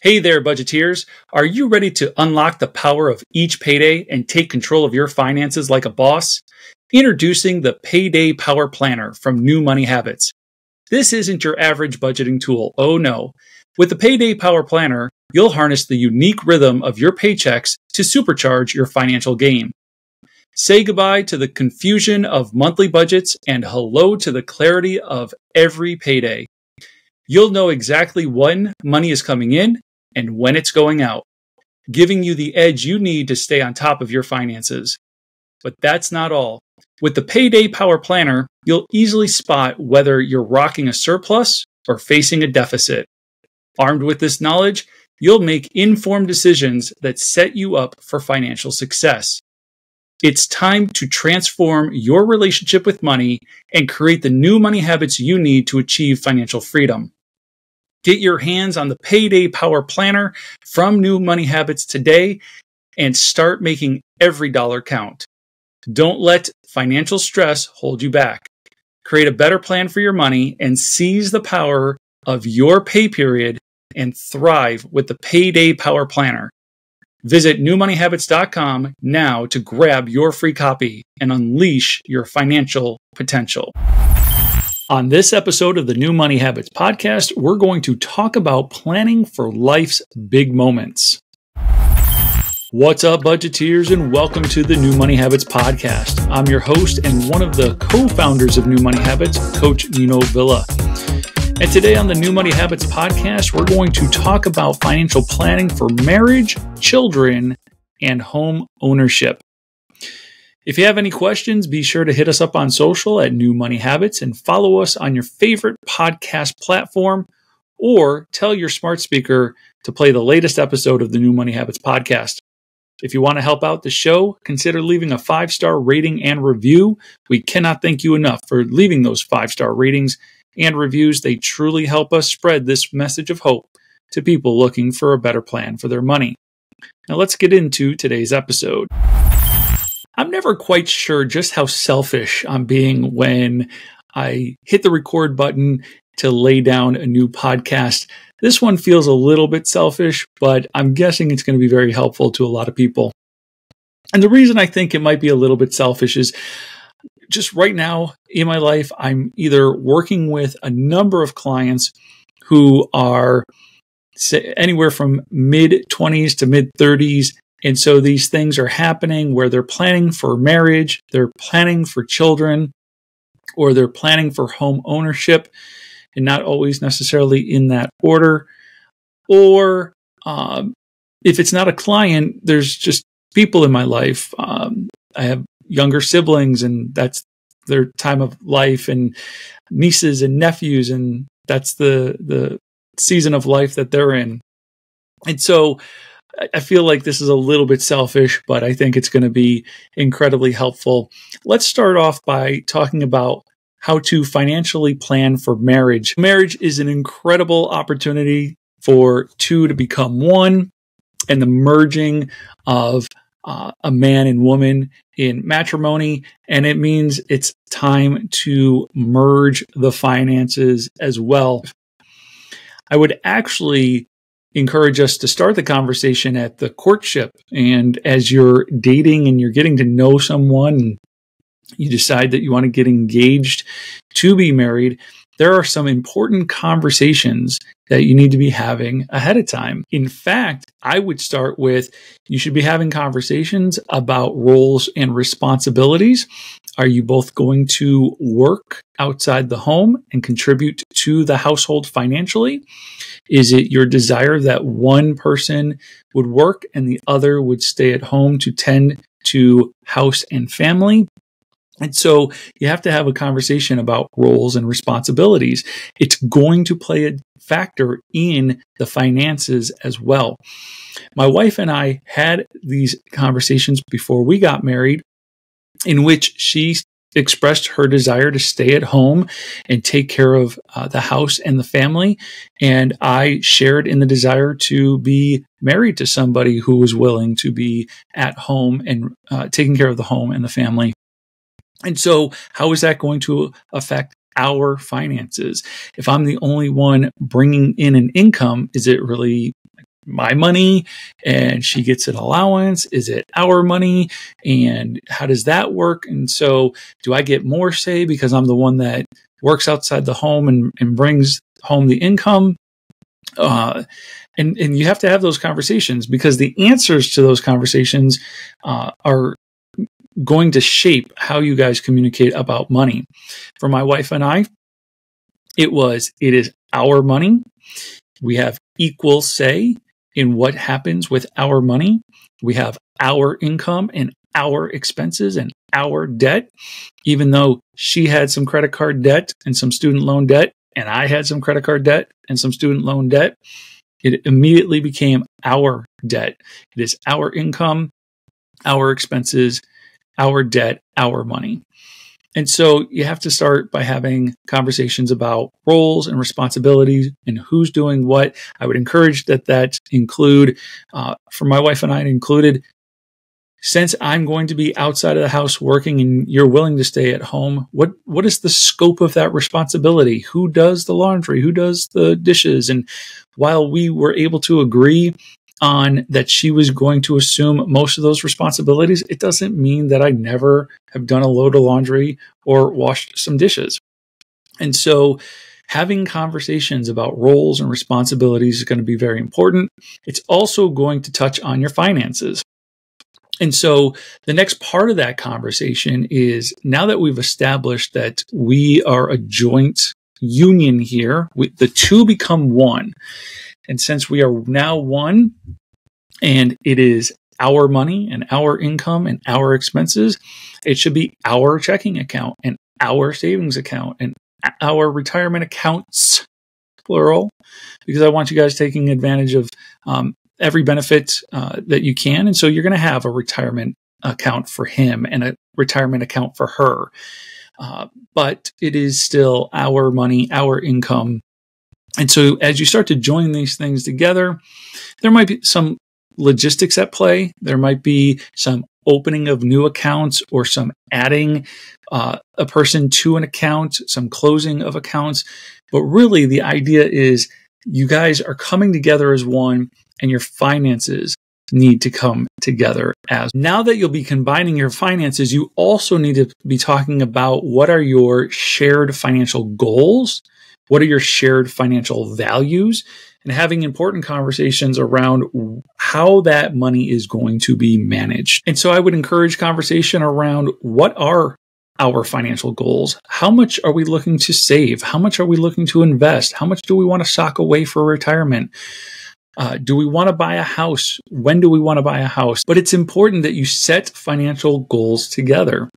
Hey there, budgeteers. Are you ready to unlock the power of each payday and take control of your finances like a boss? Introducing the Payday Power Planner from New Money Habits. This isn't your average budgeting tool. Oh no. With the Payday Power Planner, you'll harness the unique rhythm of your paychecks to supercharge your financial game. Say goodbye to the confusion of monthly budgets and hello to the clarity of every payday. You'll know exactly when money is coming in and when it's going out, giving you the edge you need to stay on top of your finances. But that's not all. With the Payday Power Planner, you'll easily spot whether you're rocking a surplus or facing a deficit. Armed with this knowledge, you'll make informed decisions that set you up for financial success. It's time to transform your relationship with money and create the new money habits you need to achieve financial freedom. Get your hands on the Payday Power Planner from New Money Habits today and start making every dollar count. Don't let financial stress hold you back. Create a better plan for your money and seize the power of your pay period and thrive with the Payday Power Planner. Visit newmoneyhabits.com now to grab your free copy and unleash your financial potential. On this episode of the New Money Habits podcast, we're going to talk about planning for life's big moments. What's up, budgeteers, and welcome to the New Money Habits podcast. I'm your host and one of the co-founders of New Money Habits, Coach Nino Villa. And today on the New Money Habits podcast, we're going to talk about financial planning for marriage, children, and home ownership. If you have any questions, be sure to hit us up on social at New Money Habits and follow us on your favorite podcast platform, or tell your smart speaker to play the latest episode of the New Money Habits podcast. If you want to help out the show, consider leaving a 5-star rating and review. We cannot thank you enough for leaving those 5-star ratings and reviews. They truly help us spread this message of hope to people looking for a better plan for their money. Now let's get into today's episode. I'm never quite sure just how selfish I'm being when I hit the record button to lay down a new podcast. This one feels a little bit selfish, but I'm guessing it's going to be very helpful to a lot of people. And the reason I think it might be a little bit selfish is just right now in my life, I'm either working with a number of clients who are anywhere from mid-20s to mid-30s. And so these things are happening where they're planning for marriage, they're planning for children, or they're planning for home ownership, and not always necessarily in that order. Or if it's not a client, there's just people in my life. I have younger siblings, and that's their time of life, and nieces and nephews, and that's the season of life that they're in. And so I feel like this is a little bit selfish, but I think it's going to be incredibly helpful. Let's start off by talking about how to financially plan for marriage. Marriage is an incredible opportunity for two to become one, and the merging of a man and woman in matrimony. And it means it's time to merge the finances as well. I would actually encourage us to start the conversation at the courtship. And as you're dating and you're getting to know someone, and you decide that you want to get engaged to be married, there are some important conversations that you need to be having ahead of time. In fact, I would start with, you should be having conversations about roles and responsibilities. Are you both going to work outside the home and contribute to the household financially? Is it your desire that one person would work and the other would stay at home to tend to house and family? And so you have to have a conversation about roles and responsibilities. It's going to play a factor in the finances as well. My wife and I had these conversations before we got married, in which she expressed her desire to stay at home and take care of the house and the family. And I shared in the desire to be married to somebody who was willing to be at home and taking care of the home and the family. And so how is that going to affect our finances? If I'm the only one bringing in an income, is it really my money and she gets an allowance? Is it our money? And how does that work? And so do I get more say because I'm the one that works outside the home and brings home the income? And you have to have those conversations, because the answers to those conversations are going to shape how you guys communicate about money. For my wife and I, it is our money. We have equal say in what happens with our money. We have our income and our expenses and our debt. Even though she had some credit card debt and some student loan debt, and I had some credit card debt and some student loan debt, it immediately became our debt. It is our income, our expenses, our debt, our money. And so you have to start by having conversations about roles and responsibilities and who's doing what. I would encourage that include, for my wife and I, it included, since I'm going to be outside of the house working and you're willing to stay at home, what is the scope of that responsibility? Who does the laundry? Who does the dishes? And while we were able to agree on that she was going to assume most of those responsibilities, it doesn't mean that I never have done a load of laundry or washed some dishes. And so having conversations about roles and responsibilities is going to be very important. It's also going to touch on your finances. And so the next part of that conversation is, now that we've established that we are a joint union here, the two become one. And since we are now one, and it is our money and our income and our expenses, it should be our checking account and our savings account and our retirement accounts, plural, because I want you guys taking advantage of every benefit that you can. And so you're going to have a retirement account for him and a retirement account for her. But it is still our money, our income. And so as you start to join these things together, there might be some logistics at play. There might be some opening of new accounts or some adding a person to an account, some closing of accounts. But really the idea is you guys are coming together as one, and your finances need to come together as. Now that you'll be combining your finances, you also need to be talking about what are your shared financial goals, what are your shared financial values, and having important conversations around how that money is going to be managed. And so I would encourage conversation around, what are our financial goals? How much are we looking to save? How much are we looking to invest? How much do we want to sock away for retirement? Do we want to buy a house? When do we want to buy a house? But it's important that you set financial goals together.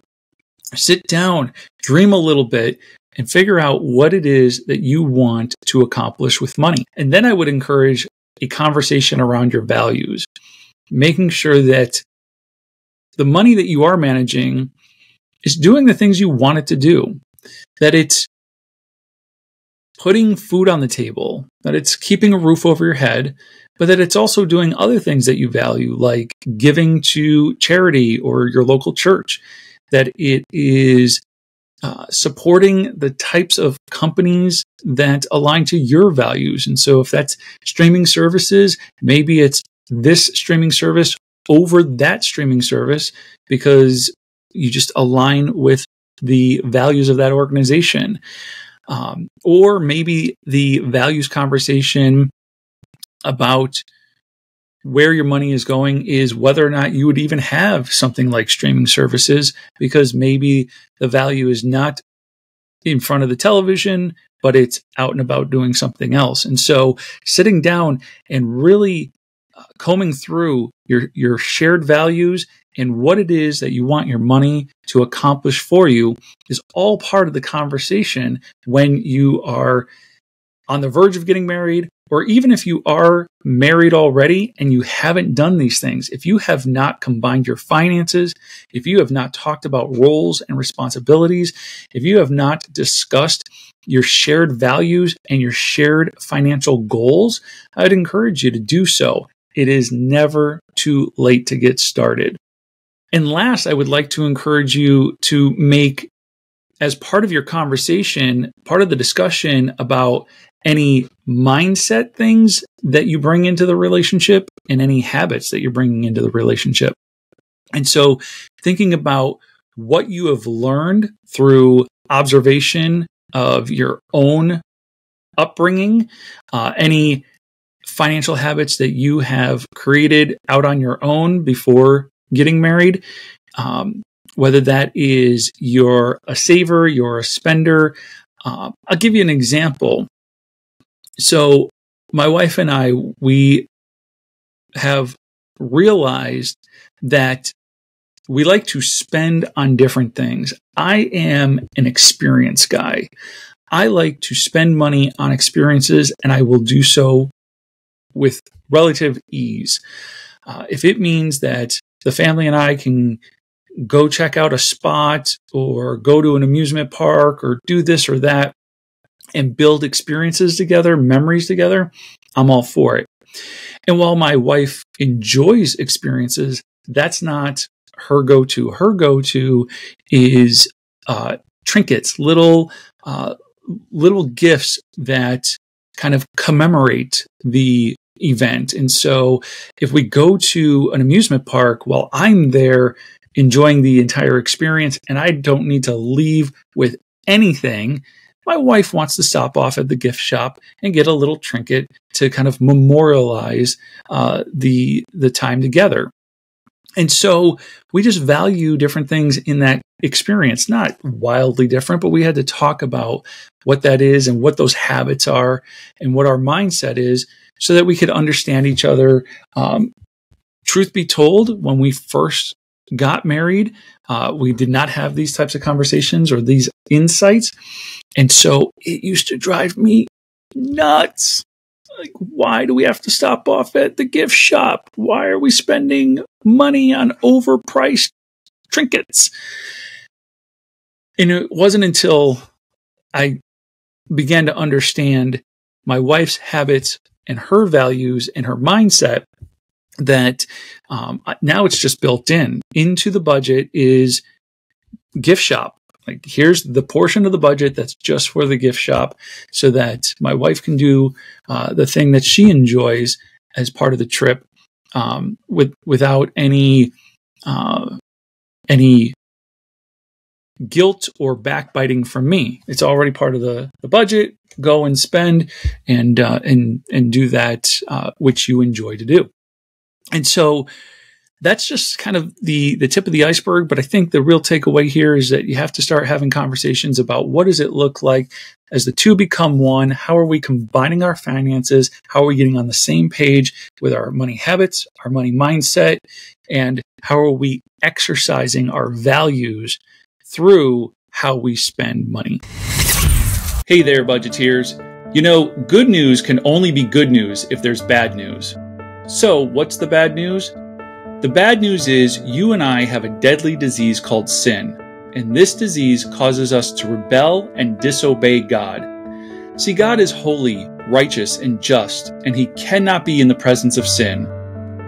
Sit down, dream a little bit, and figure out what it is that you want to accomplish with money. And then I would encourage a conversation around your values, making sure that the money that you are managing is doing the things you want it to do, that it's putting food on the table, that it's keeping a roof over your head, but that it's also doing other things that you value, like giving to charity or your local church, that it is supporting the types of companies that align to your values. And so if that's streaming services, maybe it's this streaming service over that streaming service because you just align with the values of that organization. Or maybe the values conversation about where your money is going is whether or not you would even have something like streaming services, because maybe the value is not in front of the television, but it's out and about doing something else. And so sitting down and really combing through your shared values and what it is that you want your money to accomplish for you is all part of the conversation when you are on the verge of getting married, or even if you are married already and you haven't done these things. If you have not combined your finances, if you have not talked about roles and responsibilities, if you have not discussed your shared values and your shared financial goals, I'd encourage you to do so. It is never too late to get started. And last, I would like to encourage you to make, as part of your conversation, part of the discussion about any mindset things that you bring into the relationship and any habits that you're bringing into the relationship. And so thinking about what you have learned through observation of your own upbringing, any financial habits that you have created out on your own before getting married, whether that is you're a saver, you're a spender. I'll give you an example. So my wife and I, we have realized that we like to spend on different things. I am an experience guy. I like to spend money on experiences, and I will do so with relative ease. If it means that the family and I can go check out a spot or go to an amusement park or do this or that and build experiences together, memories together, I'm all for it. And while my wife enjoys experiences, that's not her go-to. Her go-to is trinkets, little gifts that kind of commemorate the event. And so if we go to an amusement park, while I'm there enjoying the entire experience and I don't need to leave with anything, my wife wants to stop off at the gift shop and get a little trinket to kind of memorialize the time together. And so we just value different things in that experience, not wildly different, but we had to talk about what that is and what those habits are and what our mindset is so that we could understand each other. Truth be told, when we first got married, we did not have these types of conversations or these insights. And so it used to drive me nuts. Like, why do we have to stop off at the gift shop? Why are we spending money on overpriced trinkets? And it wasn't until I began to understand my wife's habits and her values and her mindset that now it's just built into the budget is gift shop. Like, here's the portion of the budget that's just for the gift shop so that my wife can do the thing that she enjoys as part of the trip without any guilt or backbiting from me. It's already part of the budget. Go and spend and do that which you enjoy to do. And so that's just kind of the tip of the iceberg. But I think the real takeaway here is that you have to start having conversations about what does it look like as the two become one? How are we combining our finances? How are we getting on the same page with our money habits, our money mindset, and how are we exercising our values through how we spend money? Hey there, budgeteers. You know, good news can only be good news if there's bad news. So what's the bad news? The bad news is you and I have a deadly disease called sin, and this disease causes us to rebel and disobey God. See, God is holy, righteous, and just, and He cannot be in the presence of sin.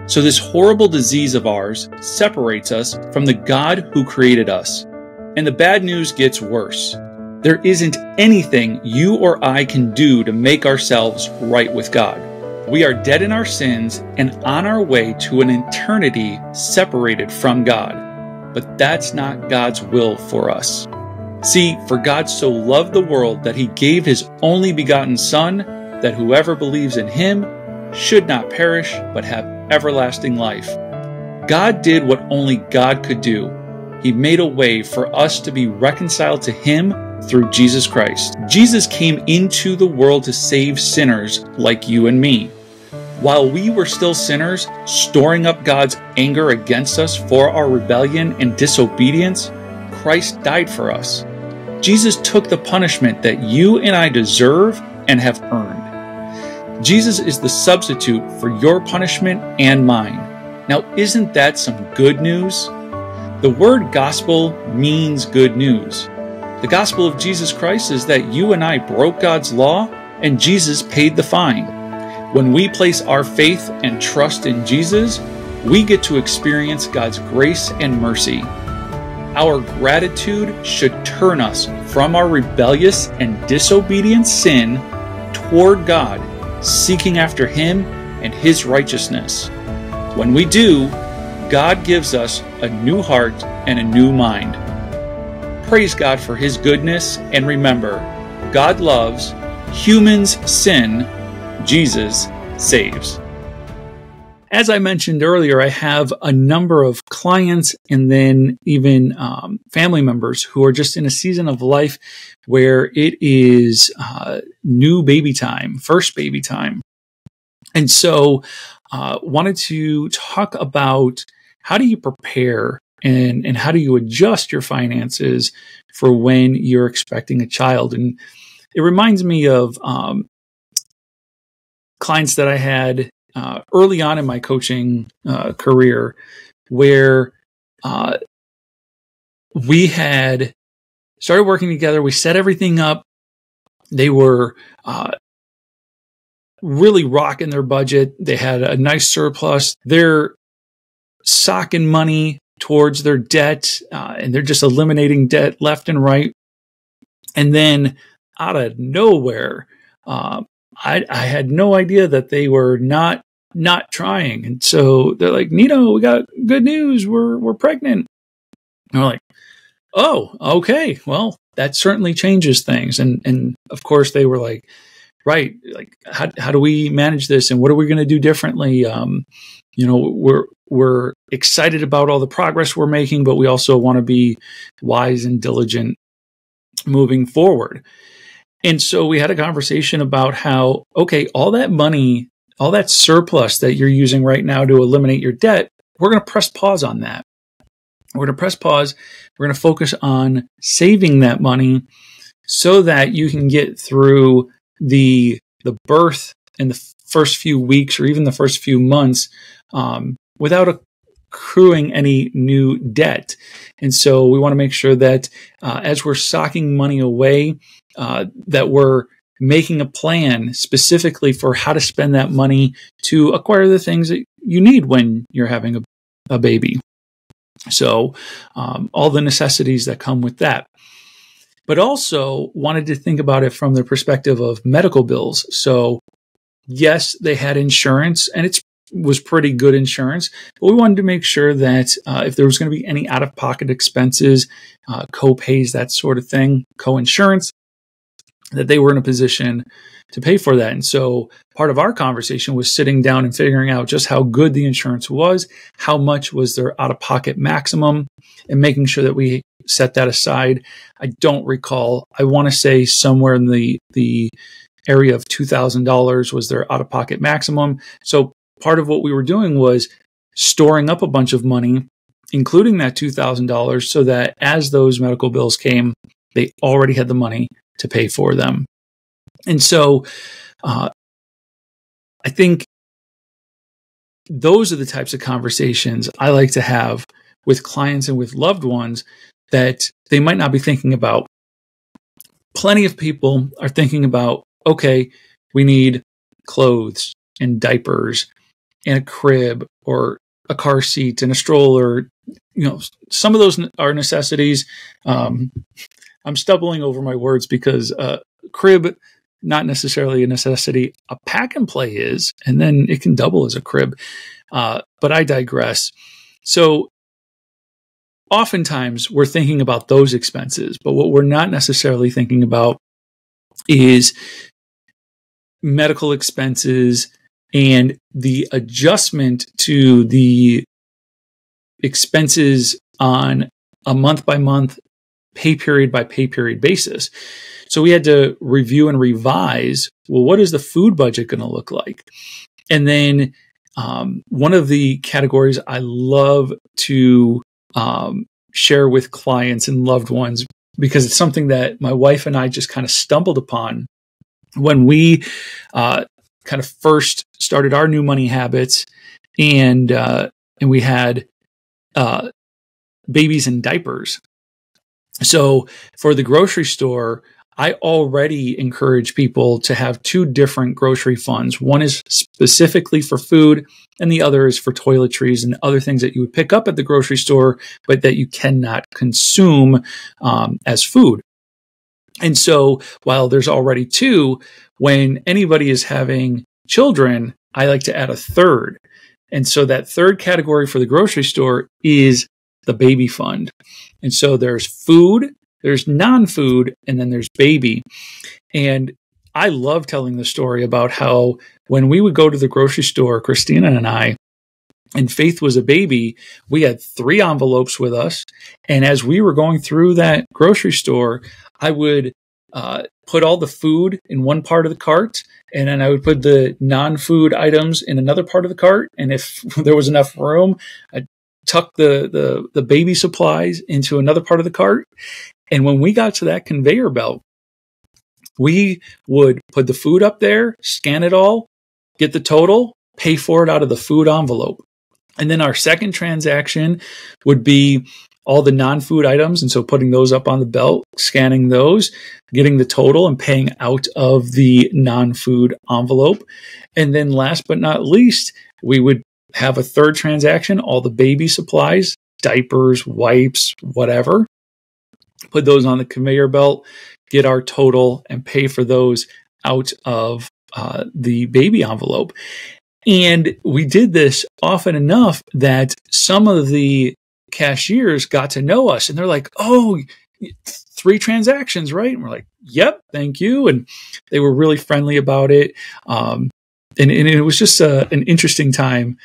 So this horrible disease of ours separates us from the God who created us. And the bad news gets worse. There isn't anything you or I can do to make ourselves right with God. We are dead in our sins and on our way to an eternity separated from God. But that's not God's will for us. See, for God so loved the world that He gave His only begotten Son, that whoever believes in Him should not perish but have everlasting life. God did what only God could do. He made a way for us to be reconciled to Him through Jesus Christ. Jesus came into the world to save sinners like you and me. While we were still sinners, storing up God's anger against us for our rebellion and disobedience, Christ died for us. Jesus took the punishment that you and I deserve and have earned. Jesus is the substitute for your punishment and mine. Now, isn't that some good news? The word gospel means good news. The gospel of Jesus Christ is that you and I broke God's law and Jesus paid the fine. When we place our faith and trust in Jesus, we get to experience God's grace and mercy. Our gratitude should turn us from our rebellious and disobedient sin toward God, seeking after Him and His righteousness. When we do, God gives us a new heart and a new mind. Praise God for His goodness, and remember, God loves, humans sin, Jesus saves. As I mentioned earlier, I have a number of clients and then even family members who are just in a season of life where it is new baby time, first baby time. And so wanted to talk about how do you prepare and how do you adjust your finances for when you're expecting a child. And it reminds me of clients that I had early on in my coaching career, where we had started working together. We set everything up. They were really rocking their budget. They had a nice surplus. They're socking money towards their debt, and they're just eliminating debt left and right. And then out of nowhere, I had no idea that they were not trying. And so they're like, Nino, we got good news. We're pregnant. And we're like, oh, okay. Well, that certainly changes things. And of course they were like, right, like how do we manage this? And what are we going to do differently? We're excited about all the progress we're making, but we also want to be wise and diligent moving forward. And so we had a conversation about how, okay, all that money, all that surplus that you're using right now to eliminate your debt, we're going to press pause on that. We're going to press pause. We're going to focus on saving that money so that you can get through the birth in the first few weeks or even the first few months without accruing any new debt. And so we want to make sure that as we're socking money away, that we're making a plan specifically for how to spend that money to acquire the things that you need when you're having a baby. So all the necessities that come with that. But also wanted to think about it from the perspective of medical bills. So yes, they had insurance, and it was pretty good insurance, but we wanted to make sure that if there was going to be any out-of-pocket expenses, co-pays, that sort of thing, co-insurance, that they were in a position to pay for that. And so part of our conversation was sitting down and figuring out just how good the insurance was, how much was their out-of-pocket maximum, and making sure that we set that aside. I don't recall. I want to say somewhere in the area of $2,000 was their out-of-pocket maximum. So part of what we were doing was storing up a bunch of money, including that $2,000, so that as those medical bills came, they already had the money to pay for them. And so I think those are the types of conversations I like to have with clients and with loved ones that they might not be thinking about. Plenty of people are thinking about, okay, we need clothes and diapers and a crib or a car seat and a stroller. Some of those are necessities. I'm stumbling over my words because crib, not necessarily a necessity. A pack and play is, and then it can double as a crib. But I digress. So oftentimes we're thinking about those expenses, but what we're not necessarily thinking about is medical expenses and the adjustment to the expenses on a month by month, pay period by pay period basis. So we had to review and revise, well, what is the food budget going to look like? And then one of the categories I love to share with clients and loved ones, because it's something that my wife and I just kind of stumbled upon when we kind of first started our new money habits, and we had babies in diapers. So for the grocery store, I already encourage people to have two different grocery funds. One is specifically for food, and the other is for toiletries and other things that you would pick up at the grocery store, but that you cannot consume as food. And so while there's already two, when anybody is having children, I like to add a third. And so that third category for the grocery store is the baby fund. And so there's food, there's non-food, and then there's baby. And I love telling the story about how when we would go to the grocery store, Christina and I, and Faith was a baby, we had 3 envelopes with us. And as we were going through that grocery store, I would put all the food in one part of the cart, and then I would put the non-food items in another part of the cart. And if there was enough room, I'd tuck the baby supplies into another part of the cart. And when we got to that conveyor belt, we would put the food up there, scan it all, get the total, pay for it out of the food envelope. And then our second transaction would be all the non-food items. And so putting those up on the belt, scanning those, getting the total and paying out of the non-food envelope. And then last but not least, we would have a third transaction, all the baby supplies, diapers, wipes, whatever. Put those on the conveyor belt, get our total and pay for those out of the baby envelope. And we did this often enough that some of the cashiers got to know us, and they're like, "Oh, 3 transactions, right?" And we're like, "Yep, thank you." And they were really friendly about it. And it was just an interesting time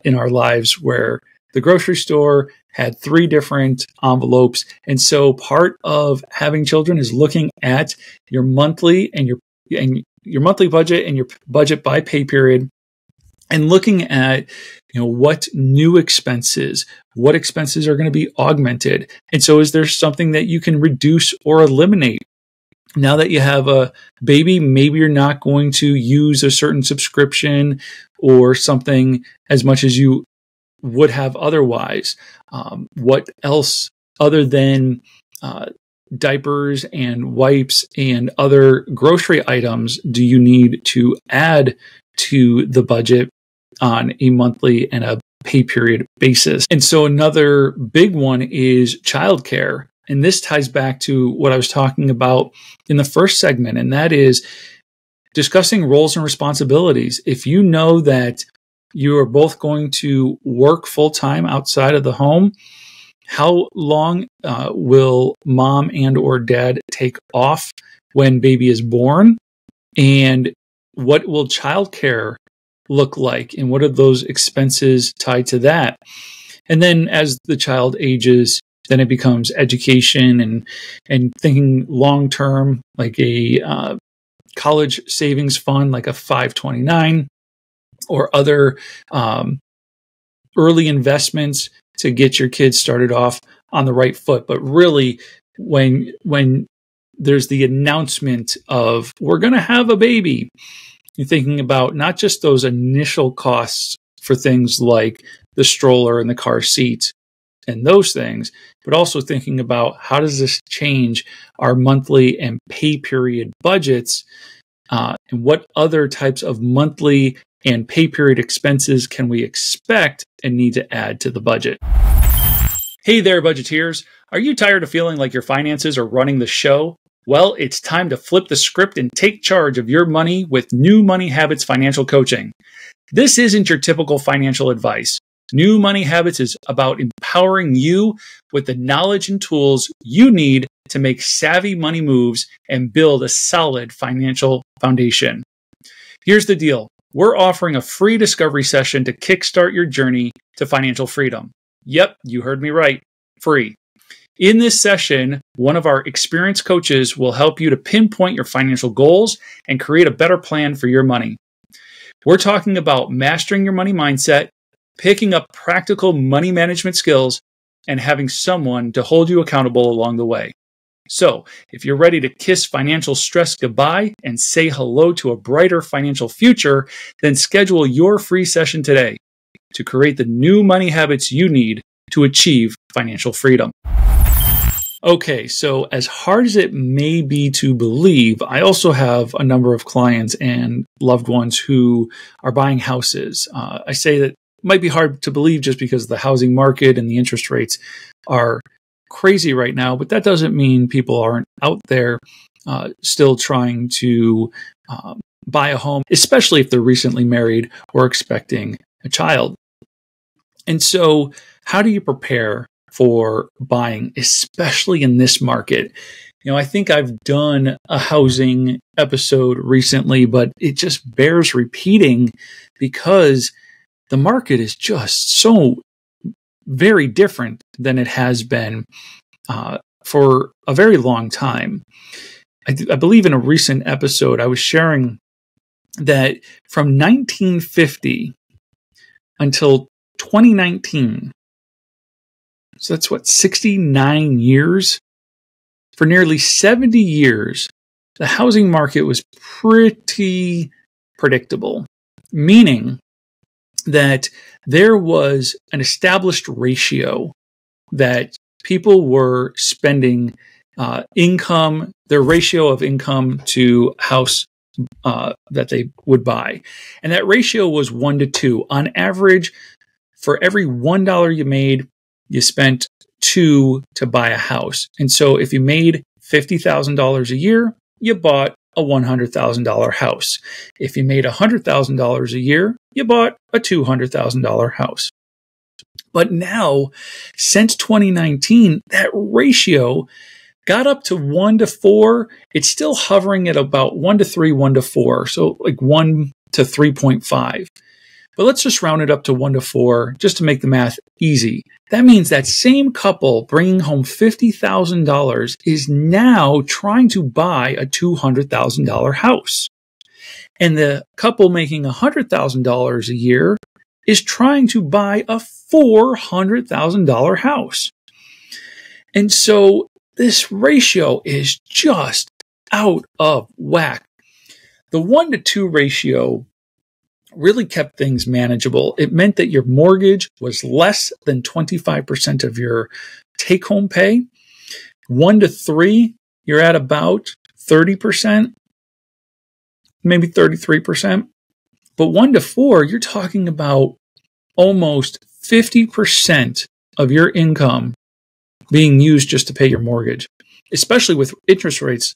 in our lives where the grocery store had 3 different envelopes. And so part of having children is looking at your monthly and your monthly budget and your budget by pay period, and looking at, what new expenses, what expenses are going to be augmented. And so is there something that you can reduce or eliminate? Now that you have a baby, maybe you're not going to use a certain subscription or something as much as you would have otherwise. What else other than diapers and wipes and other grocery items do you need to add to the budget on a monthly and a pay period basis? And so another big one is childcare. And this ties back to what I was talking about in the first segment, and that is discussing roles and responsibilities. If you know that you are both going to work full-time outside of the home, how long will mom and or dad take off when baby is born? And what will childcare look like? And what are those expenses tied to that? And then as the child ages, then it becomes education and thinking long-term, like a college savings fund, like a 529, or other early investments to get your kids started off on the right foot. But really, when there's the announcement of we're going to have a baby, you're thinking about not just those initial costs for things like the stroller and the car seat and those things, but also thinking about how does this change our monthly and pay period budgets, and what other types of monthly and pay period expenses can we expect and need to add to the budget. Hey there, budgeteers. Are you tired of feeling like your finances are running the show? Well, it's time to flip the script and take charge of your money with New Money Habits Financial Coaching. This isn't your typical financial advice. New Money Habits is about empowering you with the knowledge and tools you need to make savvy money moves and build a solid financial foundation. Here's the deal. We're offering a free discovery session to kickstart your journey to financial freedom. Yep, you heard me right. Free. In this session, one of our experienced coaches will help you to pinpoint your financial goals and create a better plan for your money. We're talking about mastering your money mindset, picking up practical money management skills, and having someone to hold you accountable along the way. So, if you're ready to kiss financial stress goodbye and say hello to a brighter financial future, then schedule your free session today to create the new money habits you need to achieve financial freedom. Okay, so as hard as it may be to believe, I also have a number of clients and loved ones who are buying houses. I say that it might be hard to believe just because the housing market and the interest rates are crazy right now, but that doesn't mean people aren't out there still trying to buy a home, especially if they're recently married or expecting a child. And so how do you prepare for buying, especially in this market? I think I've done a housing episode recently, but it just bears repeating because the market is just so very different than it has been for a very long time. I believe in a recent episode, I was sharing that from 1950 until 2019, so that's 69 years. For nearly 70 years, the housing market was pretty predictable, meaning that there was an established ratio that people were spending income, their ratio of income to house that they would buy. And that ratio was 1 to 2. On average, for every $1 you made, you spent $2 to buy a house. And so if you made $50,000 a year, you bought a $100,000 house. If you made $100,000 a year, you bought a $200,000 house. But now, since 2019, that ratio got up to 1 to 4. It's still hovering at about 1 to 3, 1 to 4. So like 1 to 3.5. But let's just round it up to 1 to 4 just to make the math easy. That means that same couple bringing home $50,000 is now trying to buy a $200,000 house. And the couple making $100,000 a year is trying to buy a $400,000 house. And so this ratio is just out of whack. The 1 to 2 ratio really kept things manageable. It meant that your mortgage was less than 25% of your take-home pay. 1 to 3, you're at about 30%, maybe 33%. But 1 to 4, you're talking about almost 50% of your income being used just to pay your mortgage, especially with interest rates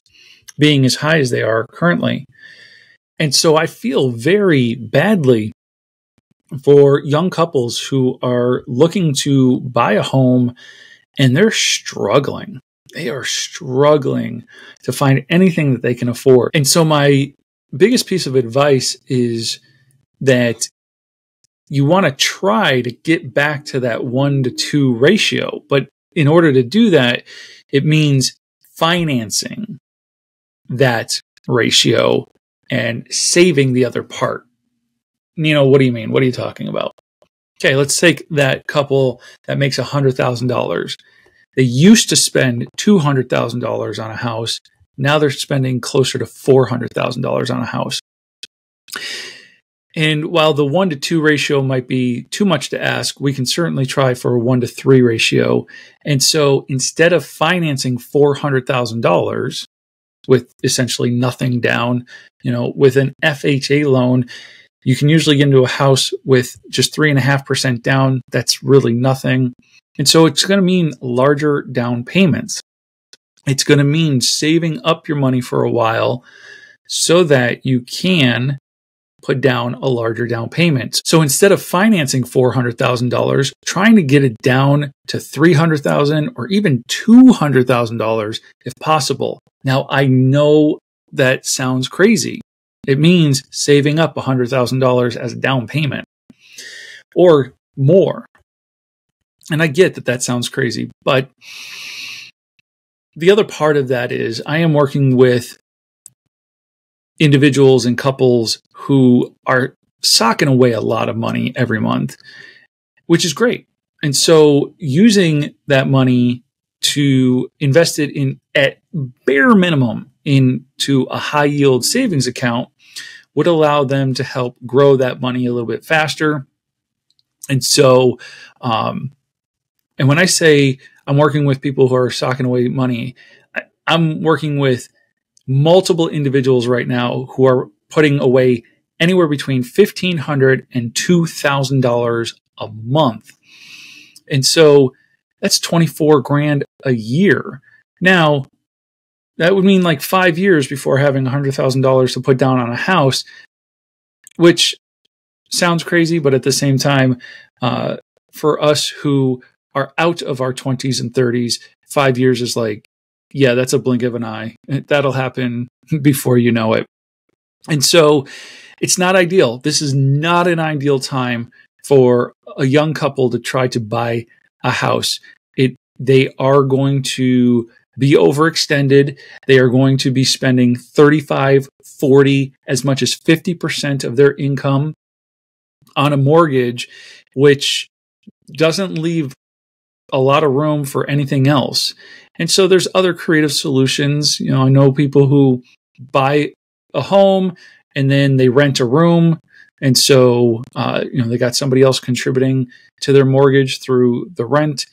being as high as they are currently. And so I feel very badly for young couples who are looking to buy a home and they're struggling. They are struggling to find anything that they can afford. And so my biggest piece of advice is that you want to try to get back to that 1 to 2 ratio. But in order to do that, it means financing that ratio and saving the other part. Nino, what do you mean? What are you talking about? Okay, let's take that couple that makes $100,000. They used to spend $200,000 on a house. Now they're spending closer to $400,000 on a house. And while the 1 to 2 ratio might be too much to ask, we can certainly try for a 1 to 3 ratio. And so instead of financing $400,000 with essentially nothing down, with an FHA loan, you can usually get into a house with just 3.5% down. That's really nothing. And so it's going to mean larger down payments. It's going to mean saving up your money for a while so that you can put down a larger down payment. So instead of financing $400,000, trying to get it down to $300,000 or even $200,000 if possible. Now, I know that sounds crazy. It means saving up $100,000 as a down payment or more. And I get that that sounds crazy, but the other part of that is I am working with individuals and couples who are socking away a lot of money every month, which is great. And so using that money to invest it in, at bare minimum, into a high yield savings account would allow them to help grow that money a little bit faster. And so, and when I say I'm working with people who are socking away money, I'm working with multiple individuals right now who are putting away anywhere between $1,500 and $2,000 a month. And so That's 24 grand a year. Now, that would mean like 5 years before having $100,000 to put down on a house, which sounds crazy, but at the same time, for us who are out of our 20s and 30s, 5 years is like, yeah, that's a blink of an eye. That'll happen before you know it. And so it's not ideal. This is not an ideal time for a young couple to try to buy a house. They are going to be overextended. They are going to be spending 35, 40, as much as 50% of their income on a mortgage, which doesn't leave a lot of room for anything else. And so there's other creative solutions. I know people who buy a home and then they rent a room. And so, they got somebody else contributing to their mortgage through the rent.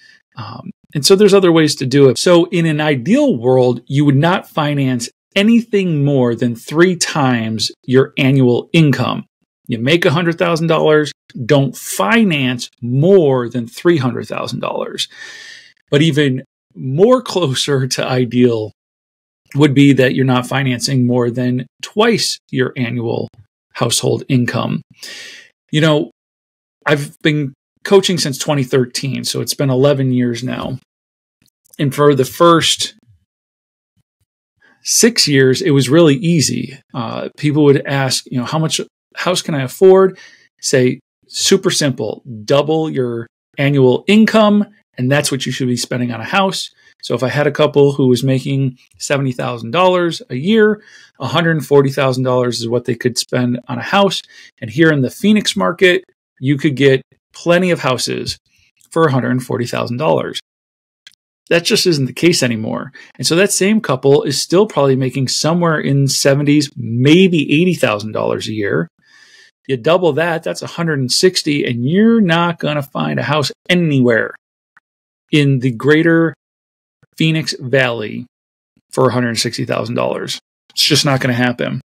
And so there's other ways to do it. So in an ideal world, you would not finance anything more than 3 times your annual income. You make $100,000, don't finance more than $300,000. But even more closer to ideal would be that you're not financing more than twice your annual household income. I've been coaching since 2013, so it's been 11 years now. And for the first 6 years, it was really easy. People would ask, how much house can I afford? Say, super simple, double your annual income, and that's what you should be spending on a house. So if I had a couple who was making $70,000 a year, $140,000 is what they could spend on a house. And here in the Phoenix market, you could get plenty of houses for $140,000. That just isn't the case anymore. And so that same couple is still probably making somewhere in $70,000, maybe $80,000 a year. You double that, that's $160,000, and you're not going to find a house anywhere in the greater Phoenix Valley for $160,000. It's just not going to happen.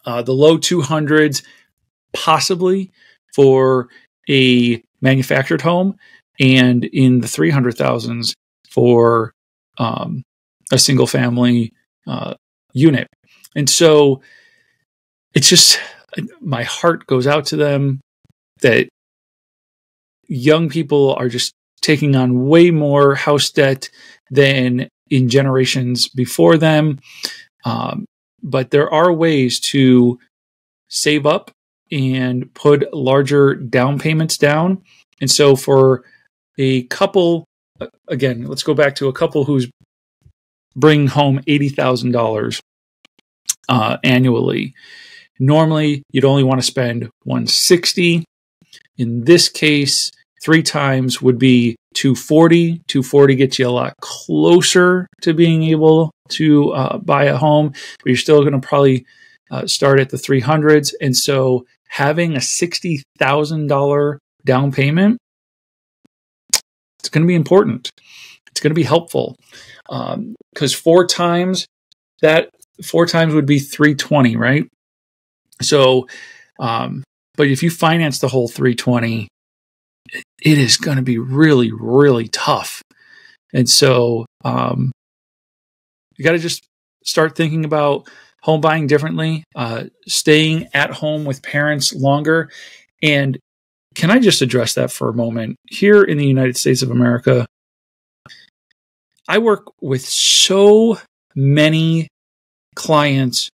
The low 200s, possibly for a manufactured home, and in the 300,000s for a single family unit. And so it's just, my heart goes out to them that young people are just taking on way more house debt than in generations before them. But there are ways to save up and put larger down payments down. And so for a couple, again, let's go back to a couple who's bringing home $80,000 annually. Normally, you'd only want to spend $160,000. In this case, 3 times would be $240,000. $240,000 gets you a lot closer to being able to buy a home, but you're still going to probably start at the 300s. And so having a $60,000 down payment, it's going to be important. It's going to be helpful because 4 times would be $320,000, right? So, but if you finance the whole $320,000, it is going to be really, really tough. And so, you got to just start thinking about home buying differently, staying at home with parents longer. And can I just address that for a moment? Here in the United States of America, I work with so many clients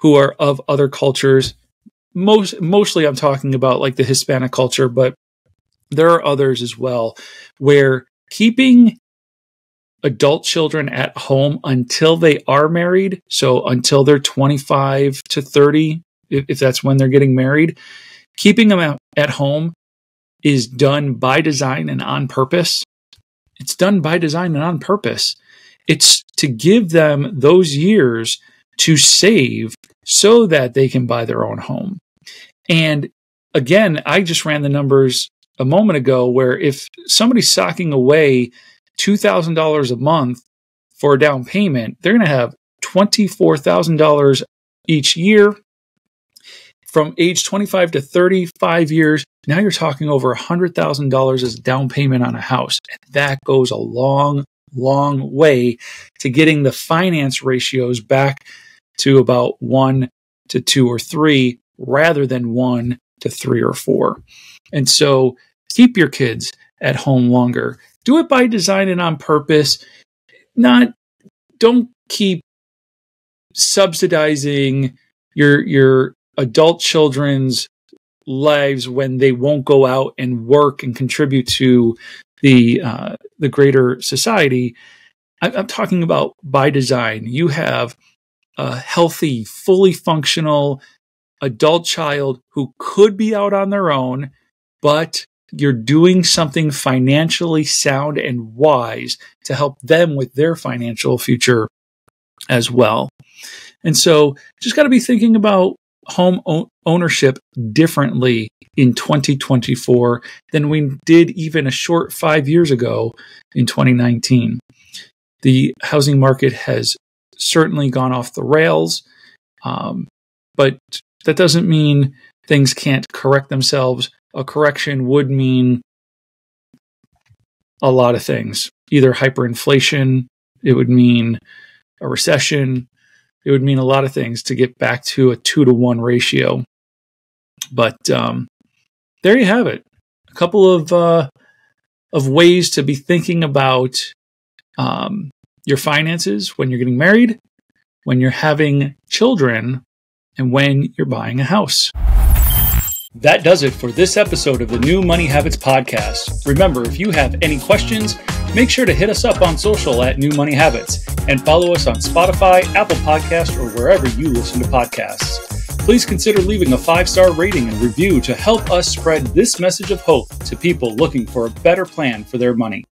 who are of other cultures. Mostly I'm talking about like the Hispanic culture, but there are others as well, where keeping adult children at home until they are married, so until they're 25 to 30, if that's when they're getting married, keeping them at home is done by design and on purpose. It's done by design and on purpose. It's to give them those years to save so that they can buy their own home. And again, I just ran the numbers a moment ago where if somebody's socking away $2,000 a month for a down payment, they're going to have $24,000 each year. from age 25 to 35 years, now you're talking over $100,000 as a down payment on a house. And that goes a long, long way to getting the finance ratios back to about 1 to 2 or 3 rather than 1 to 3 or 4. And so keep your kids at home longer. Do it by design and on purpose. Don't keep subsidizing your adult children's lives when they won't go out and work and contribute to the greater society. I'm talking about by design. You have a healthy, fully functional adult child who could be out on their own, but you're doing something financially sound and wise to help them with their financial future as well. And so just got to be thinking about home ownership differently in 2024 than we did even a short 5 years ago in 2019. The housing market has certainly gone off the rails, but that doesn't mean things can't correct themselves. A correction would mean a lot of things, either hyperinflation, it would mean a recession, it would mean a lot of things to get back to a 2-to-1 ratio. But there you have it. A couple of ways to be thinking about your finances when you're getting married, when you're having children, and when you're buying a house. That does it for this episode of the New Money Habits podcast. Remember, if you have any questions, make sure to hit us up on social at New Money Habits and follow us on Spotify, Apple Podcasts, or wherever you listen to podcasts. Please consider leaving a 5-star rating and review to help us spread this message of hope to people looking for a better plan for their money.